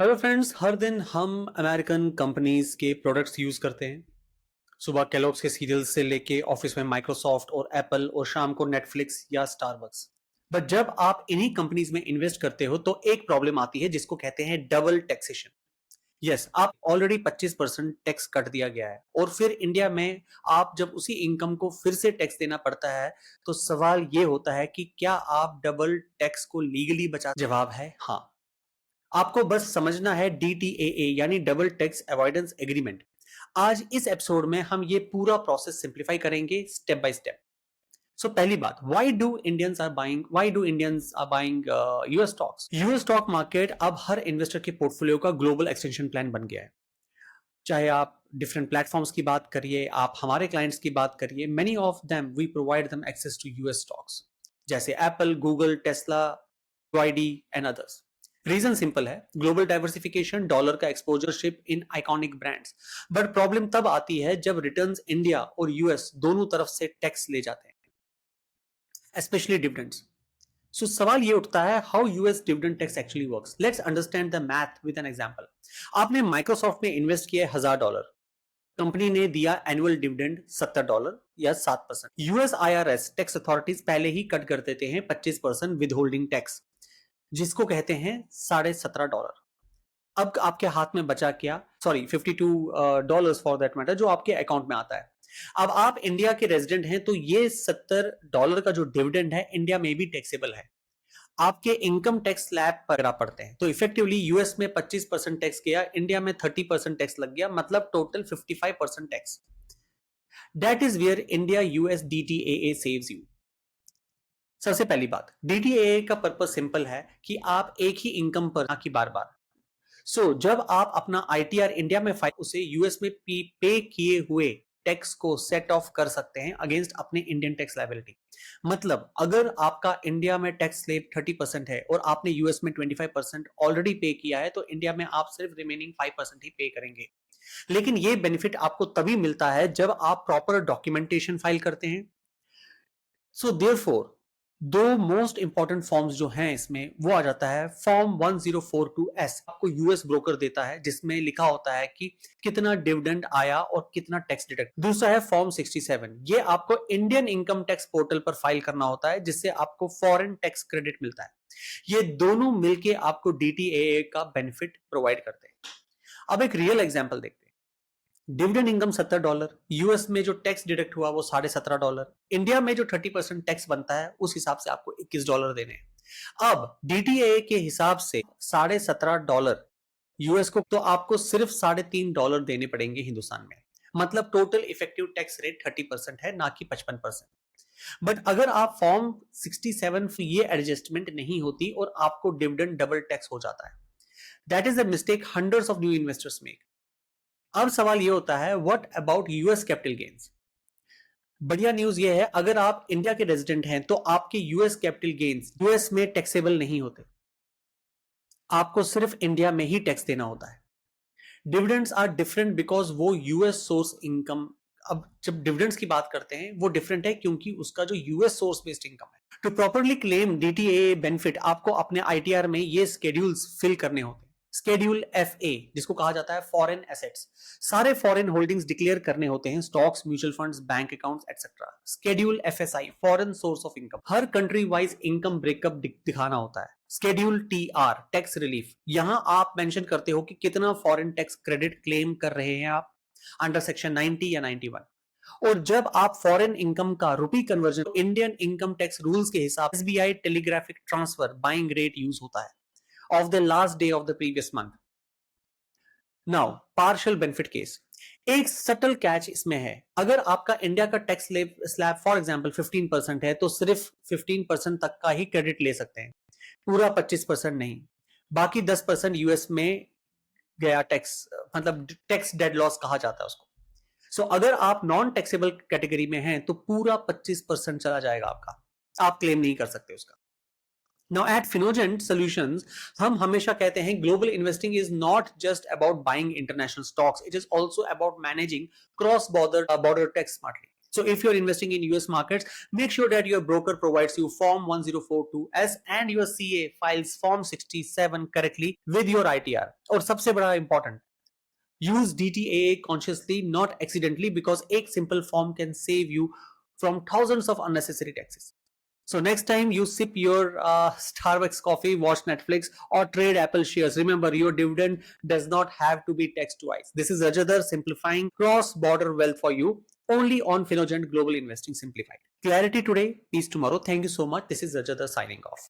Hello friends, हर दिन हम American companies के प्रोडक्ट्स यूज करते हैं। सुबह केलॉग्स के सीरियल से लेके ऑफिस में माइक्रोसॉफ्ट और एप्पल और शाम को नेटफ्लिक्स या स्टारबक्स। बट जब आप इन्हीं कंपनीज में इन्वेस्ट करते हो तो एक प्रॉब्लम आती है जिसको कहते हैं डबल टैक्सेशन। यस, आप ऑलरेडी 25% टैक्स कट दिया गया है और फिर इंडिया में आप जब उसी इनकम को फिर से टैक्स देना पड़ता है तो सवाल ये होता है कि क्या आप डबल टैक्स को लीगली बचा। जवाब है हाँ। आपको बस समझना है DTAA यानी डबल टैक्स अवॉइडेंस एग्रीमेंट। आज इस एपिसोड में हम ये पूरा प्रोसेस सिंप्लीफाई करेंगे स्टेप बाय स्टेप। सो पहली बात, why do Indians are buying US stocks. US stock market अब हर इन्वेस्टर के पोर्टफोलियो का ग्लोबल एक्सटेंशन प्लान बन गया है। चाहे आप डिफरेंट प्लेटफॉर्म्स की बात करिए, आप हमारे क्लाइंट्स की बात करिए, many of them we provide them access to US stocks जैसे Apple, Google, Tesla, YD and others. Reason simple है, ग्लोबल डाइवर्सिफिकेशन, डॉलर का exposureship in iconic brands. But problem तब आती है जब रिटर्न्स इंडिया और यूएस दोनों तरफ से टैक्स ले जाते हैं, स्पेशली डिविडेंड्स। सो सवाल ये उठता है, how US dividend tax actually works. Let's understand the math with an example. आपने माइक्रोसॉफ्ट में इन्वेस्ट किया $1000, कंपनी ने दिया एनुअल डिविडेंड $70 या 7%। यूएस आईआरएस टैक्स अथॉरिटीज पहले ही कट कर देते हैं 25% विद होल्डिंग टैक्स, जिसको कहते हैं $17.5। अब आपके हाथ में बचा क्या, सॉरी $52 फॉर दैट मैटर, जो आपके अकाउंट में आता है। अब आप इंडिया के रेजिडेंट हैं तो ये $70 का जो डिविडेंड है इंडिया में भी टैक्सेबल है। आपके इनकम टैक्स स्लैब पर आप पड़ते हैं तो इफेक्टिवली यूएस में 25% टैक्स गया, इंडिया में 30% टैक्स लग गया, मतलब total 55% tax. That is where India US DTAA saves you. सबसे पहली बात, DTAA का पर्पस सिंपल है कि आप एक ही इनकम पर, ना कि बार बार। जब आप अपना ITR इंडिया में फाइल, उसे यूएस में पे किए हुए टैक्स को सेट ऑफ कर सकते हैं अगेंस्ट अपने इंडियन टैक्स लायबिलिटी। मतलब अगर आपका इंडिया में टैक्स स्लेब 30% है और आपने यूएस में 25% ऑलरेडी पे किया है तो इंडिया में आप सिर्फ रिमेनिंग 5% ही पे करेंगे। लेकिन ये बेनिफिट आपको तभी मिलता है जब आप प्रॉपर डॉक्यूमेंटेशन फाइल करते हैं। सो देयरफॉर दो मोस्ट इंपॉर्टेंट फॉर्म्स जो हैं इसमें, वो आ जाता है फॉर्म 1042S, आपको यूएस ब्रोकर देता है, जिसमें लिखा होता है कि कितना डिविडेंड आया और कितना टैक्स डिडक्ट। दूसरा है फॉर्म 67, ये आपको इंडियन इनकम टैक्स पोर्टल पर फाइल करना होता है, जिससे आपको फॉरेन टैक्स क्रेडिट मिलता है। ये दोनों मिलके आपको DTAA का बेनिफिट प्रोवाइड करते हैं। अब एक रियल एग्जाम्पल देखते हैं। डिविडेंड इनकम $70, यूएस में जो टैक्स डिडक्ट हुआ वो $17.5, इंडिया में जो 30% टैक्स बनता है उस हिसाब से आपको $21 देने हैं। अब DTAA के हिसाब से $17.5 यूएस को, तो आपको सिर्फ $3.5 देने पड़ेंगे हिंदुस्तान में। मतलब टोटल इफेक्टिव टैक्स रेट 30% है, ना कि 55%। बट अगर आप फॉर्म 67 ये एडजस्टमेंट नहीं होती और आपको डिविडेंड डबल टैक्स हो जाता है। That is the mistake hundreds of new investors make. अब सवाल ये होता है, what about US Capitol gains. बढ़िया न्यूज ये है, अगर आप इंडिया के रेजिडेंट हैं तो आपके यूएस कैपिटल गेन्स यूएस में टैक्सेबल नहीं होते, आपको सिर्फ इंडिया में ही टैक्स देना होता है। डिविडेंड्स आर डिफरेंट बिकॉज वो यूएस सोर्स इनकम। अब जब डिविडेंड्स की बात करते हैं वो डिफरेंट है क्योंकि उसका जो यूएस सोर्स बेस्ड इनकम है। To properly claim DTAA benefit आपको अपने ITR में ये स्केड्यूल्स फिल करने होते हैं। स्केड्यूल FA, जिसको कहा जाता है फॉरेन एसेट्स, सारे फॉरेन होल्डिंग्स डिक्लेयर करने होते हैं, stocks, mutual funds, bank accounts etcetera. Schedule FSI, foreign source of income, her country wise income breakup दिखाना होता है। स्केड्यूल TR, टैक्स रिलीफ, यहां आप मेंशन करते हो कि कितना फॉरेन टैक्स क्रेडिट क्लेम कर रहे हैं आप अंडर सेक्शन 90 या 91। और जब आप फॉरेन इनकम का rupee conversion Indian income tax rules के हिसाब SBI telegraphic transfer buying rate use होता है of the last day of the previous month. Now, partial benefit case. एक सटल कैच इसमें है, अगर आपका इंडिया का टैक्स स्लैब फॉर एग्जांपल 15% है तो सिर्फ 15% तक का ही क्रेडिट ले सकते हैं, पूरा 25% नहीं। बाकी 10% यूएस में गया टैक्स, मतलब टैक्स डेड लॉस कहा जाता है उसको। अगर आप नॉन टैक्सेबल कैटेगरी में हैं तो पूरा 25% चला जाएगा आपका, आप क्लेम नहीं कर सकते उसका। Now at Finogent Solutions, हम हमेशा कहते हैं global investing is not just about buying international stocks, it is also about managing cross border tax smartly. So if you're investing in US markets, make sure that your broker provides you Form 1042S and your CA files Form 67 correctly with your ITR. और सबसे बड़ा important, use DTAA consciously, not accidentally, because a simple form can save you from thousands of unnecessary taxes. So next time you sip your Starbucks coffee, watch Netflix, or trade Apple shares, remember your dividend does not have to be taxed twice. This is Rajat Dhar simplifying cross-border wealth for you, only on Finogent Global Investing Simplified. Clarity today, peace tomorrow. Thank you so much. This is Rajat Dhar signing off.